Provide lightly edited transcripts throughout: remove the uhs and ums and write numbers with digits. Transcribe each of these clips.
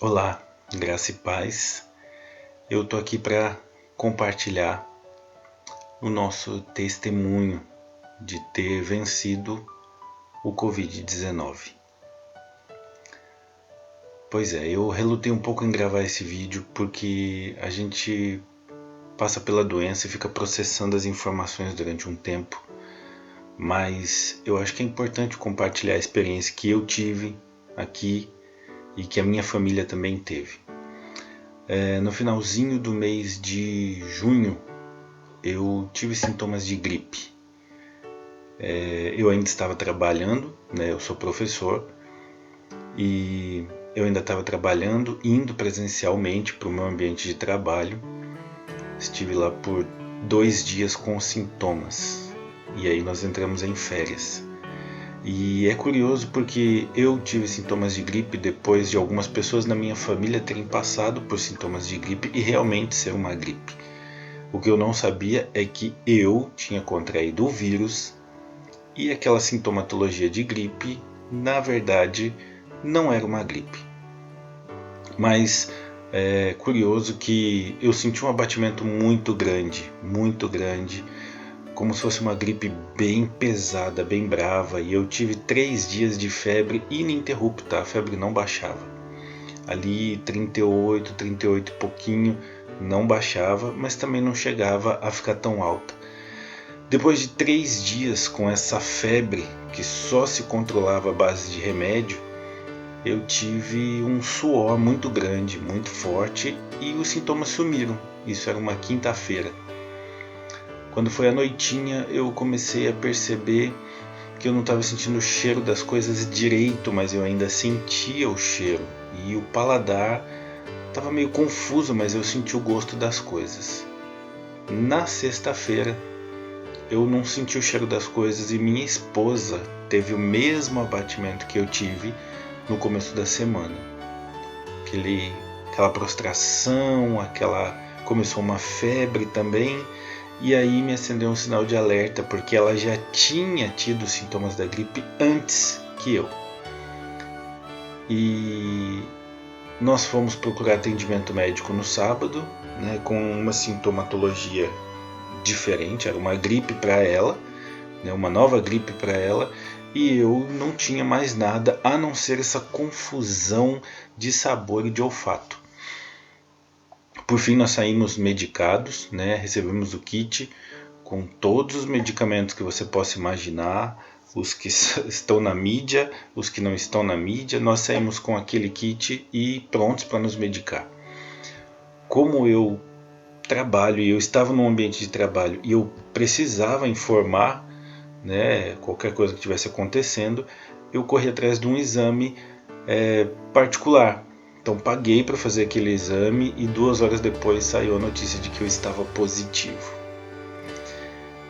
Olá, graça e paz. Eu tô aqui para compartilhar o nosso testemunho de ter vencido o Covid-19. Pois é, eu relutei um pouco em gravar esse vídeo porque a gente passa pela doença e fica processando as informações durante um tempo, mas eu acho que é importante compartilhar a experiência que eu tive aqui e que a minha família também teve. No finalzinho do mês de junho, eu tive sintomas de gripe. Eu ainda estava trabalhando, né? Eu sou professor e eu ainda estava trabalhando, indo presencialmente para o meu ambiente de trabalho. Estive lá por 2 dias com sintomas e aí nós entramos em férias. E é curioso porque eu tive sintomas de gripe depois de algumas pessoas na minha família terem passado por sintomas de gripe e realmente ser uma gripe. O que eu não sabia é que eu tinha contraído o vírus e aquela sintomatologia de gripe, na verdade, não era uma gripe. Mas é curioso que eu senti um abatimento muito grande, como se fosse uma gripe bem pesada, bem brava, e eu tive 3 dias de febre ininterrupta, a febre não baixava. Ali 38 e pouquinho, não baixava, mas também não chegava a ficar tão alta. Depois de 3 dias com essa febre que só se controlava à base de remédio, eu tive um suor muito grande, muito forte e os sintomas sumiram. Isso era uma quinta-feira. Quando foi à noitinha, eu comecei a perceber que eu não estava sentindo o cheiro das coisas direito, mas eu ainda sentia o cheiro. E o paladar estava meio confuso, mas eu senti o gosto das coisas. Na sexta-feira, eu não senti o cheiro das coisas e minha esposa teve o mesmo abatimento que eu tive no começo da semana. Aquela prostração, começou uma febre também, e aí me acendeu um sinal de alerta porque ela já tinha tido sintomas da gripe antes que eu. E nós fomos procurar atendimento médico no sábado, né, com uma sintomatologia diferente, era uma gripe para ela, né, uma nova gripe para ela, e eu não tinha mais nada a não ser essa confusão de sabor e de olfato. Por fim, nós saímos medicados, né, recebemos o kit com todos os medicamentos que você possa imaginar, os que estão na mídia, os que não estão na mídia, nós saímos com aquele kit e prontos para nos medicar. Como eu trabalho e eu estava num ambiente de trabalho e eu precisava informar, né, qualquer coisa que estivesse acontecendo, eu corri atrás de um exame particular. Então paguei para fazer aquele exame e 2 horas depois saiu a notícia de que eu estava positivo.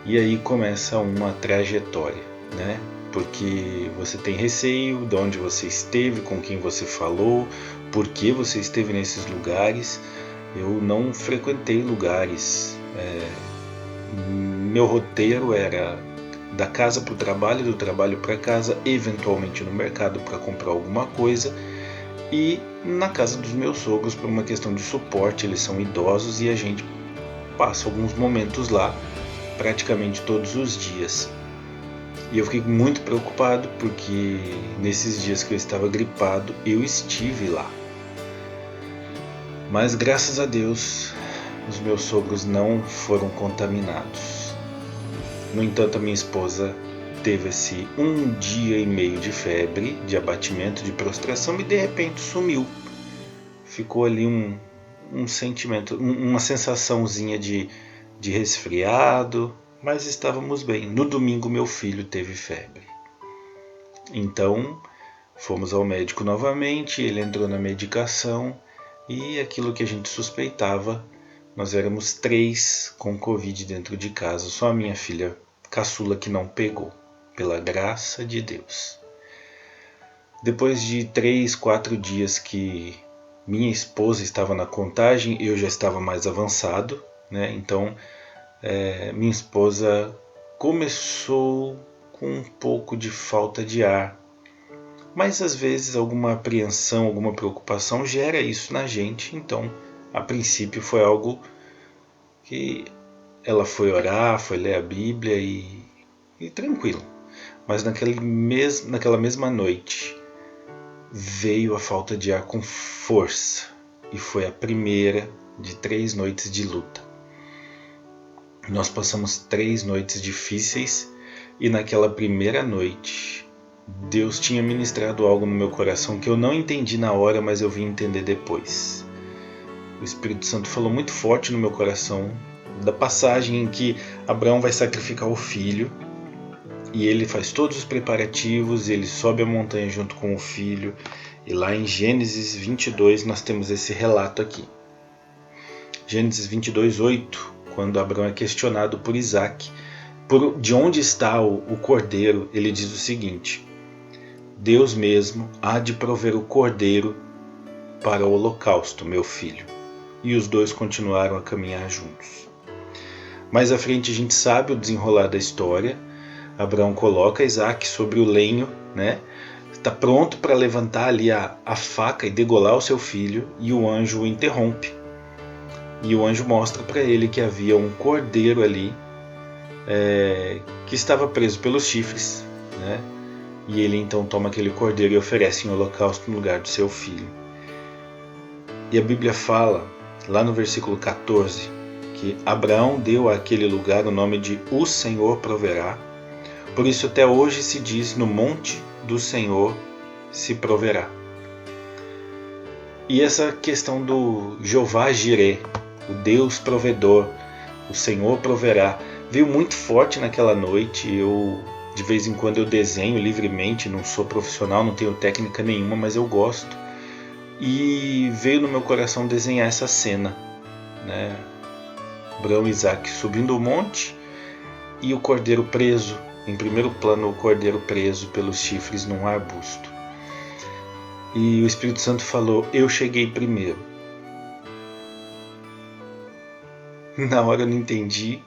E aí começa uma trajetória, né? Porque você tem receio de onde você esteve, com quem você falou, por que você esteve nesses lugares. Eu não frequentei lugares. Meu roteiro era da casa para o trabalho, do trabalho para casa, eventualmente no mercado para comprar alguma coisa e na casa dos meus sogros por uma questão de suporte. Eles são idosos e a gente passa alguns momentos lá praticamente todos os dias. E eu fiquei muito preocupado porque nesses dias que eu estava gripado eu estive lá. Mas graças a Deus os meus sogros não foram contaminados. No entanto, a minha esposa teve esse 1 dia e meio de febre, de abatimento, de prostração e de repente sumiu. Ficou ali um sentimento, uma sensaçãozinha de resfriado, mas estávamos bem. No domingo meu filho teve febre. Então fomos ao médico novamente, ele entrou na medicação e aquilo que a gente suspeitava, nós éramos 3 com Covid dentro de casa, só a minha filha caçula que não pegou, pela graça de Deus. Depois de 3, 4 dias que minha esposa estava na contagem, eu já estava mais avançado, né? Então minha esposa começou com um pouco de falta de ar, mas às vezes alguma apreensão, alguma preocupação gera isso na gente. Então, a princípio foi algo que ela foi orar, foi ler a Bíblia e tranquilo. Mas naquela mesma noite veio a falta de ar com força e foi a primeira de 3 noites de luta. Nós passamos 3 noites difíceis e naquela primeira noite Deus tinha ministrado algo no meu coração que eu não entendi na hora, mas eu vim entender depois. O Espírito Santo falou muito forte no meu coração da passagem em que Abraão vai sacrificar o filho e ele faz todos os preparativos, ele sobe a montanha junto com o filho, e lá em Gênesis 22 nós temos esse relato aqui. Gênesis 22, 8, quando Abraão é questionado por Isaac, de onde está o cordeiro, ele diz o seguinte: Deus mesmo há de prover o cordeiro para o holocausto, meu filho. E os dois continuaram a caminhar juntos. Mais à frente a gente sabe o desenrolar da história. Abraão coloca Isaac sobre o lenho, né? Está pronto para levantar ali a faca e degolar o seu filho, e o anjo o interrompe. E o anjo mostra para ele que havia um cordeiro ali que estava preso pelos chifres, né? E ele então toma aquele cordeiro e oferece em holocausto no lugar do seu filho. E a Bíblia fala, lá no versículo 14, que Abraão deu àquele lugar o nome de O Senhor Proverá. Por isso até hoje se diz: no monte do Senhor se proverá. E essa questão do Jeová Jireh, o Deus provedor, o Senhor proverá, veio muito forte naquela noite. De vez em quando eu desenho livremente, não sou profissional, não tenho técnica nenhuma, mas eu gosto. E veio no meu coração desenhar essa cena, né? Abraão e Isaac subindo o monte e o cordeiro preso, em primeiro plano o cordeiro preso pelos chifres num arbusto. E o Espírito Santo falou: eu cheguei primeiro. Na hora eu não entendi,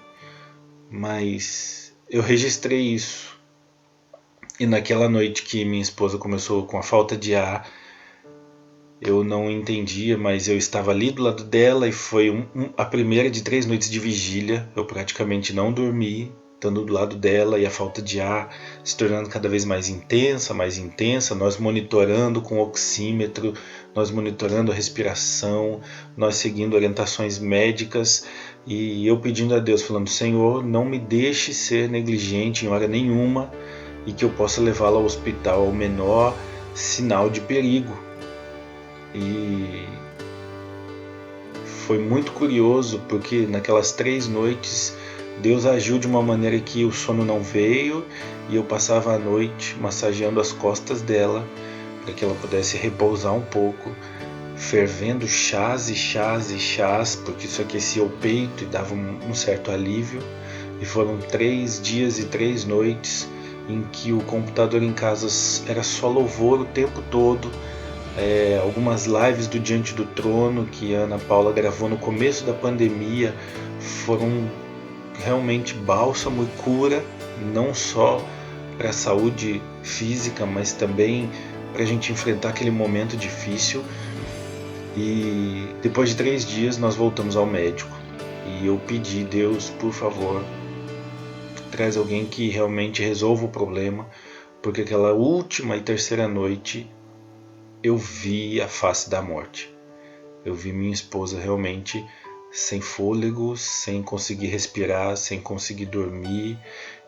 mas eu registrei isso. E naquela noite que minha esposa começou com a falta de ar, eu não entendia, mas eu estava ali do lado dela e foi a primeira de 3 noites de vigília. Eu praticamente não dormi, estando do lado dela, e a falta de ar se tornando cada vez mais intensa, nós monitorando com oxímetro, nós monitorando a respiração, nós seguindo orientações médicas, e eu pedindo a Deus, falando: Senhor, não me deixe ser negligente em hora nenhuma, e que eu possa levá-la ao hospital ao menor sinal de perigo. E foi muito curioso, porque naquelas 3 noites Deus agiu de uma maneira que o sono não veio, e eu passava a noite massageando as costas dela para que ela pudesse repousar um pouco, fervendo chás e chás e chás, porque isso aquecia o peito e dava um certo alívio. E foram 3 dias e 3 noites em que o computador em casa era só louvor o tempo todo. Algumas lives do Diante do Trono que a Ana Paula gravou no começo da pandemia foram realmente bálsamo e cura, não só para a saúde física, mas também para a gente enfrentar aquele momento difícil. E depois de 3 dias nós voltamos ao médico, e eu pedi: Deus, por favor, traz alguém que realmente resolva o problema, porque aquela última e terceira noite eu vi a face da morte. Eu vi minha esposa realmente sem fôlego, sem conseguir respirar, sem conseguir dormir,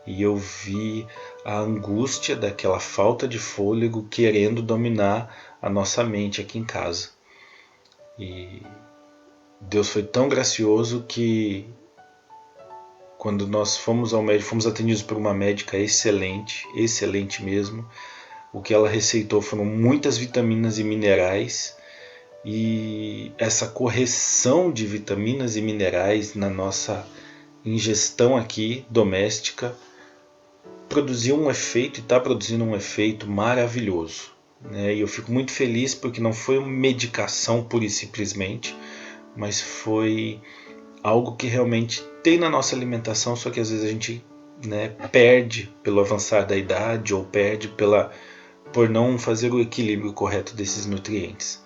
e eu vi a angústia daquela falta de fôlego querendo dominar a nossa mente aqui em casa. E Deus foi tão gracioso que quando nós fomos ao médico, fomos atendidos por uma médica excelente, excelente mesmo. O que ela receitou foram muitas vitaminas e minerais, e essa correção de vitaminas e minerais na nossa ingestão aqui doméstica produziu um efeito, e está produzindo um efeito maravilhoso, né? E eu fico muito feliz porque não foi uma medicação pura e simplesmente, mas foi algo que realmente tem na nossa alimentação, só que às vezes a gente, né, perde pelo avançar da idade, ou perde por não fazer o equilíbrio correto desses nutrientes.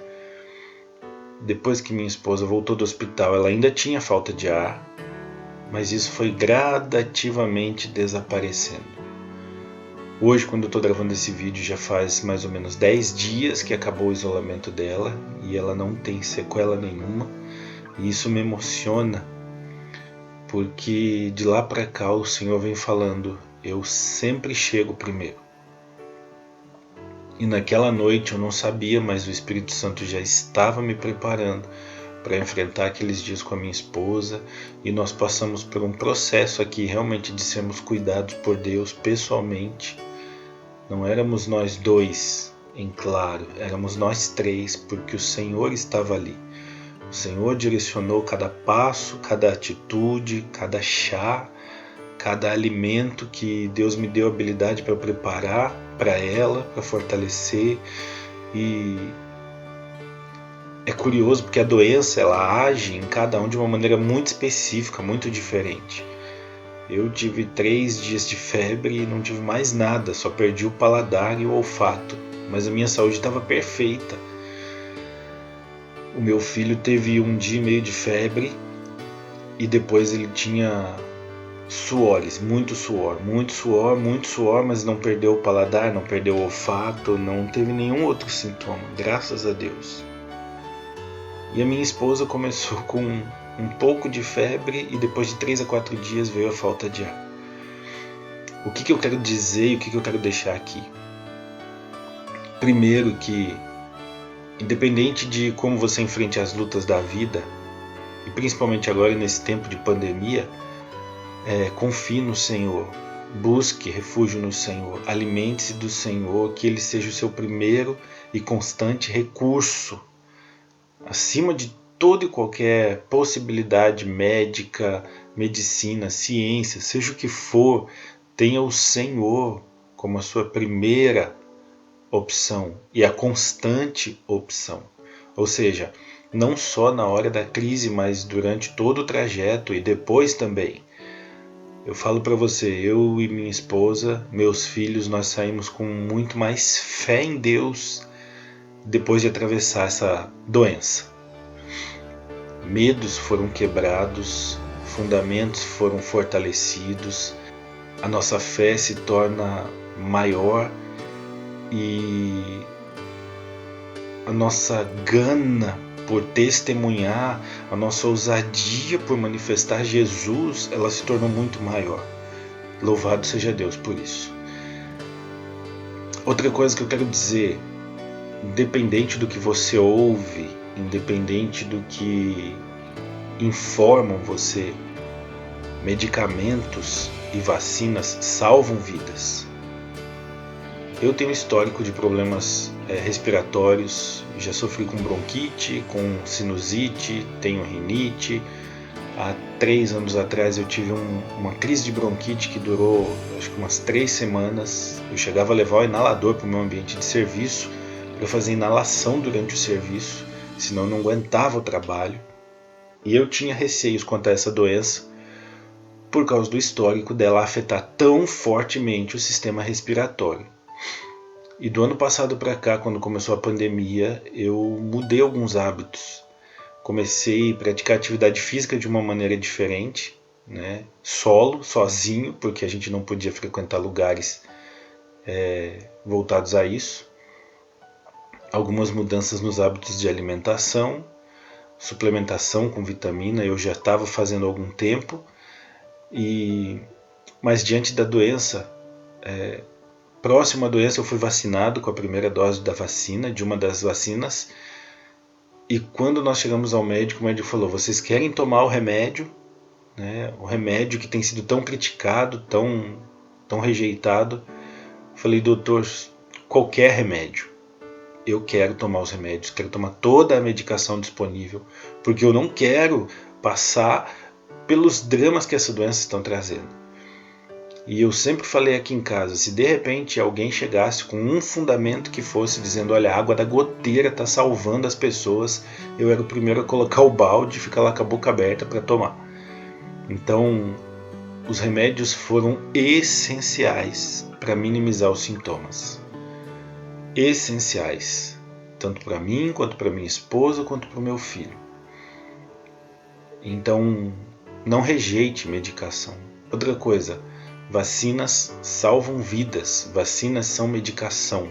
Depois que minha esposa voltou do hospital, ela ainda tinha falta de ar, mas isso foi gradativamente desaparecendo. Hoje, quando eu estou gravando esse vídeo, já faz mais ou menos 10 dias que acabou o isolamento dela e ela não tem sequela nenhuma. E isso me emociona, porque de lá para cá o Senhor vem falando, eu sempre chego primeiro. E naquela noite eu não sabia, mas o Espírito Santo já estava me preparando para enfrentar aqueles dias com a minha esposa, e nós passamos por um processo aqui realmente de sermos cuidados por Deus pessoalmente. Não éramos nós dois, em claro, éramos nós três, porque o Senhor estava ali. O Senhor direcionou cada passo, cada atitude, cada chá, cada alimento que Deus me deu habilidade para preparar para ela, para fortalecer. E é curioso porque a doença ela age em cada um de uma maneira muito específica, muito diferente. Eu tive 3 dias de febre e não tive mais nada, só perdi o paladar e o olfato, mas a minha saúde estava perfeita. O meu filho teve 1 dia e meio de febre e depois ele tinha suores, muito suor, mas não perdeu o paladar, não perdeu o olfato, não teve nenhum outro sintoma, graças a Deus. E a minha esposa começou com um pouco de febre e depois de 3 a 4 dias veio a falta de ar. O que eu quero dizer e o que eu quero deixar aqui? Primeiro que, independente de como você enfrente as lutas da vida, e principalmente agora nesse tempo de pandemia, confie no Senhor, busque refúgio no Senhor, alimente-se do Senhor, que Ele seja o seu primeiro e constante recurso, acima de toda e qualquer possibilidade médica, medicina, ciência, seja o que for, tenha o Senhor como a sua primeira opção e a constante opção. Ou seja, não só na hora da crise, mas durante todo o trajeto e depois também. Eu falo para você, eu e minha esposa, meus filhos, nós saímos com muito mais fé em Deus depois de atravessar essa doença. Medos foram quebrados, fundamentos foram fortalecidos, a nossa fé se torna maior e a nossa gana por testemunhar, a nossa ousadia por manifestar Jesus, ela se tornou muito maior. Louvado seja Deus por isso. Outra coisa que eu quero dizer, independente do que você ouve, independente do que informam você, medicamentos e vacinas salvam vidas. Eu tenho histórico de problemas respiratórios, já sofri com bronquite, com sinusite, tenho rinite. Há 3 anos atrás eu tive uma crise de bronquite que durou acho que umas 3 semanas. Eu chegava a levar o inalador para o meu ambiente de serviço para fazer inalação durante o serviço, senão eu não aguentava o trabalho. E eu tinha receios quanto a essa doença por causa do histórico dela afetar tão fortemente o sistema respiratório. E do ano passado para cá, quando começou a pandemia, eu mudei alguns hábitos. Comecei a praticar atividade física de uma maneira diferente, né? Sozinho, porque a gente não podia frequentar lugares voltados a isso. Algumas mudanças nos hábitos de alimentação, suplementação com vitamina, eu já estava fazendo há algum tempo, mas diante da doença, próximo à doença eu fui vacinado com a primeira dose da vacina, de uma das vacinas, e quando nós chegamos ao médico, o médico falou, vocês querem tomar o remédio, né? O remédio que tem sido tão criticado, tão rejeitado. Eu falei, doutor, qualquer remédio. Eu quero tomar os remédios, quero tomar toda a medicação disponível, porque eu não quero passar pelos dramas que essa doença está trazendo. E eu sempre falei aqui em casa, se de repente alguém chegasse com um fundamento que fosse dizendo, olha, a água da goteira está salvando as pessoas, eu era o primeiro a colocar o balde e ficar lá com a boca aberta para tomar. Então, os remédios foram essenciais para minimizar os sintomas. essenciais, tanto para mim, quanto para minha esposa, quanto para o meu filho. Então, não rejeite medicação. Outra coisa, vacinas salvam vidas, vacinas são medicação.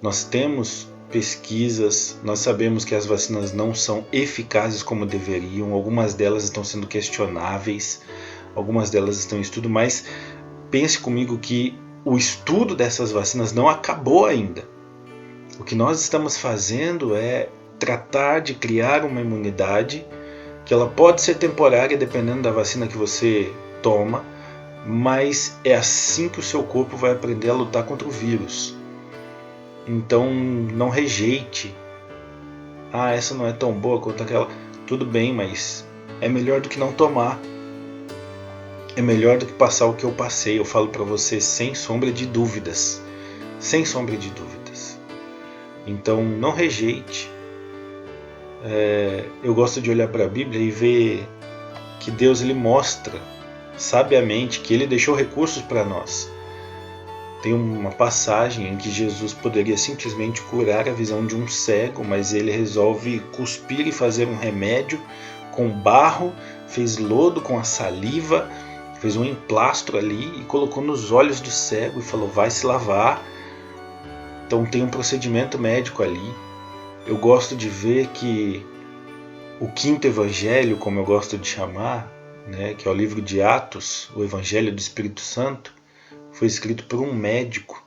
Nós temos pesquisas, nós sabemos que as vacinas não são eficazes como deveriam, algumas delas estão sendo questionáveis, algumas delas estão em estudo, mas pense comigo que o estudo dessas vacinas não acabou ainda. O que nós estamos fazendo é tratar de criar uma imunidade que ela pode ser temporária dependendo da vacina que você toma, mas é assim que o seu corpo vai aprender a lutar contra o vírus. Então não rejeite. Essa não é tão boa quanto aquela. Tudo bem, mas é melhor do que não tomar. É melhor do que passar o que eu passei. Eu falo para você sem sombra de dúvidas. Sem sombra de dúvidas. Então não rejeite. Eu gosto de olhar para a Bíblia e ver que Deus ele mostra sabiamente que ele deixou recursos para nós. Tem uma passagem em que Jesus poderia simplesmente curar a visão de um cego, mas ele resolve cuspir e fazer um remédio com barro, fez lodo com a saliva, fez um emplastro ali e colocou nos olhos do cego e falou: vai se lavar. Então tem um procedimento médico ali. Eu gosto de ver que o quinto evangelho, como eu gosto de chamar, que é o livro de Atos, o Evangelho do Espírito Santo, foi escrito por um médico,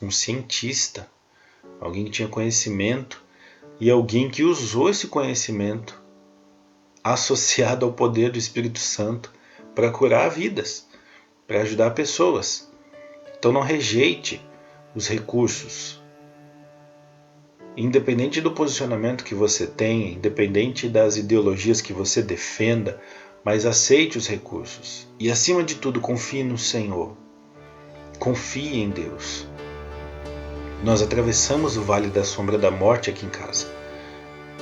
um cientista, alguém que tinha conhecimento e alguém que usou esse conhecimento associado ao poder do Espírito Santo para curar vidas, para ajudar pessoas. Então não rejeite os recursos. Independente do posicionamento que você tenha, independente das ideologias que você defenda, mas aceite os recursos. E acima de tudo, confie no Senhor. Confie em Deus. Nós atravessamos o vale da sombra da morte aqui em casa,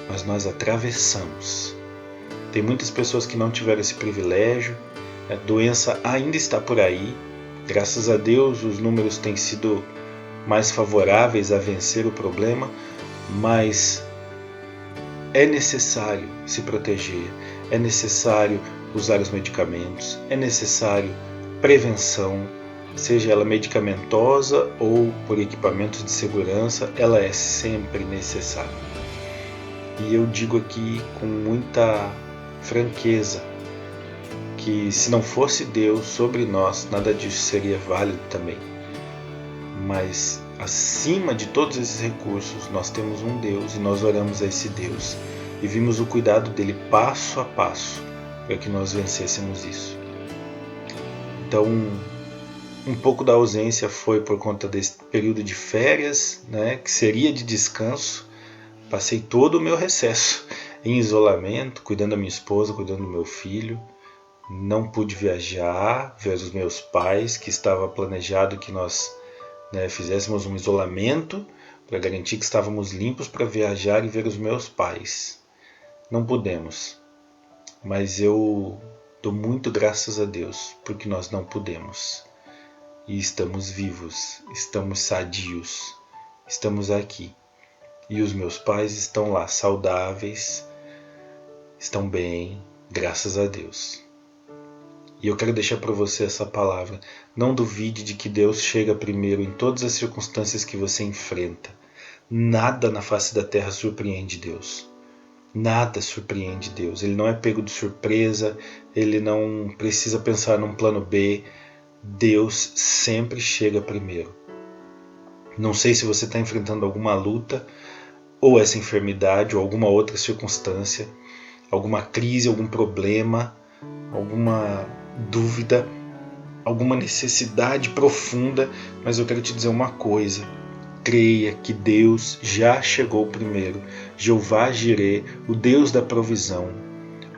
mas nós atravessamos. Tem muitas pessoas que não tiveram esse privilégio, a doença ainda está por aí. Graças a Deus os números têm sido mais favoráveis a vencer o problema, mas é necessário se proteger, é necessário usar os medicamentos, é necessário prevenção, seja ela medicamentosa ou por equipamentos de segurança, ela é sempre necessária. E eu digo aqui com muita franqueza que se não fosse Deus sobre nós, nada disso seria válido também. Mas acima de todos esses recursos, nós temos um Deus e nós oramos a esse Deus e vimos o cuidado dele passo a passo para que nós vencêssemos isso. Então, um pouco da ausência foi por conta desse período de férias, que seria de descanso. Passei todo o meu recesso em isolamento, cuidando da minha esposa, cuidando do meu filho. Não pude viajar, ver os meus pais, que estava planejado que nós fizéssemos um isolamento para garantir que estávamos limpos para viajar e ver os meus pais. Não pudemos, mas eu dou muito graças a Deus porque nós não pudemos. E estamos vivos, estamos sadios, estamos aqui. E os meus pais estão lá saudáveis, estão bem, graças a Deus. E eu quero deixar para você essa palavra. Não duvide de que Deus chega primeiro em todas as circunstâncias que você enfrenta. Nada na face da terra surpreende Deus. Nada surpreende Deus. Ele não é pego de surpresa, ele não precisa pensar num plano B. Deus sempre chega primeiro. Não sei se você está enfrentando alguma luta, ou essa enfermidade, ou alguma outra circunstância, alguma crise, algum problema, alguma dúvida, alguma necessidade profunda, mas eu quero te dizer uma coisa: creia que Deus já chegou primeiro. Jeová Jireh, o Deus da provisão.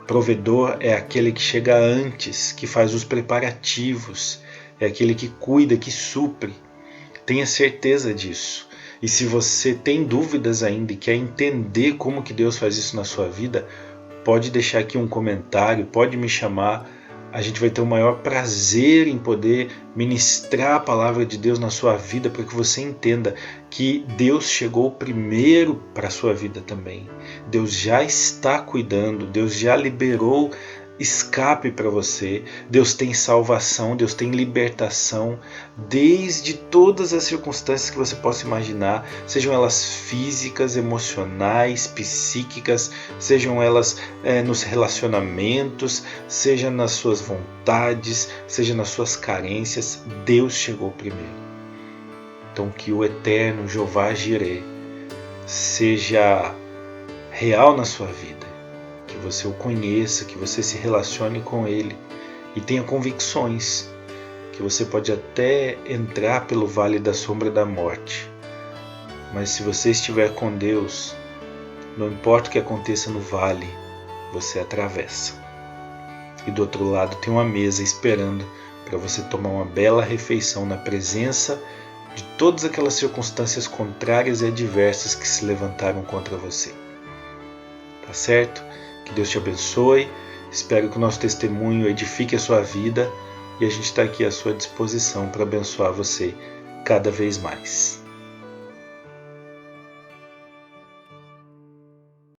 Provedor é aquele que chega antes, que faz os preparativos, é aquele que cuida, que supre. Tenha certeza disso. E se você tem dúvidas ainda e quer entender como que Deus faz isso na sua vida, pode deixar aqui um comentário, pode me chamar a gente vai ter o maior prazer em poder ministrar a palavra de Deus na sua vida, para que você entenda que Deus chegou primeiro para a sua vida também. Deus já está cuidando, Deus já liberou escape para você, Deus tem salvação, Deus tem libertação, desde todas as circunstâncias que você possa imaginar, sejam elas físicas, emocionais, psíquicas, sejam elas nos relacionamentos, seja nas suas vontades, seja nas suas carências, Deus chegou primeiro. Então que o eterno Jeová Jireh seja real na sua vida, que você o conheça, que você se relacione com Ele e tenha convicções, que você pode até entrar pelo vale da sombra da morte, mas se você estiver com Deus, não importa o que aconteça no vale, você atravessa. E do outro lado tem uma mesa esperando para você tomar uma bela refeição na presença de todas aquelas circunstâncias contrárias e adversas que se levantaram contra você. Tá certo? Que Deus te abençoe. Espero que o nosso testemunho edifique a sua vida e a gente está aqui à sua disposição para abençoar você cada vez mais.